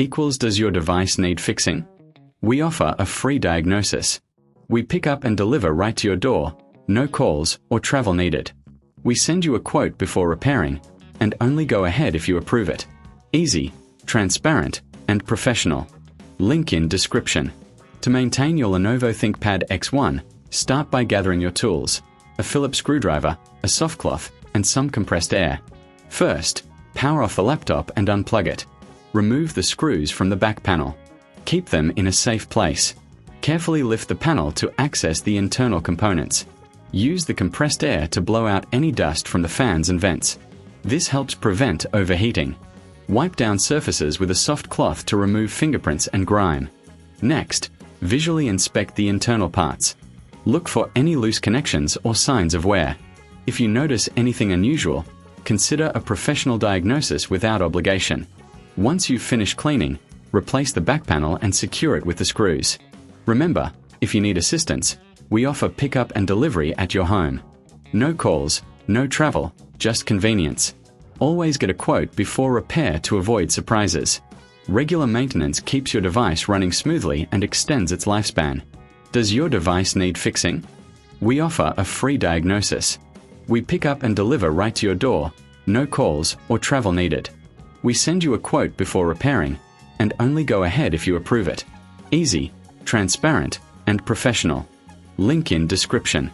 equals does your device need fixing? We offer a free diagnosis. We pick up and deliver right to your door, no calls or travel needed. We send you a quote before repairing, and only go ahead if you approve it. Easy, transparent, and professional. Link in description. To maintain your Lenovo ThinkPad X1, start by gathering your tools, a Phillips screwdriver, a soft cloth, and some compressed air. First, power off the laptop and unplug it. Remove the screws from the back panel. Keep them in a safe place. Carefully lift the panel to access the internal components. Use the compressed air to blow out any dust from the fans and vents. This helps prevent overheating. Wipe down surfaces with a soft cloth to remove fingerprints and grime. Next, visually inspect the internal parts. Look for any loose connections or signs of wear. If you notice anything unusual, consider a professional diagnosis without obligation. Once you've finished cleaning, replace the back panel and secure it with the screws. Remember, if you need assistance, we offer pickup and delivery at your home. No calls, no travel, just convenience. Always get a quote before repair to avoid surprises. Regular maintenance keeps your device running smoothly and extends its lifespan. Does your device need fixing? We offer a free diagnosis. We pick up and deliver right to your door, no calls or travel needed. We send you a quote before repairing, and only go ahead if you approve it. Easy, transparent, and professional. Link in description.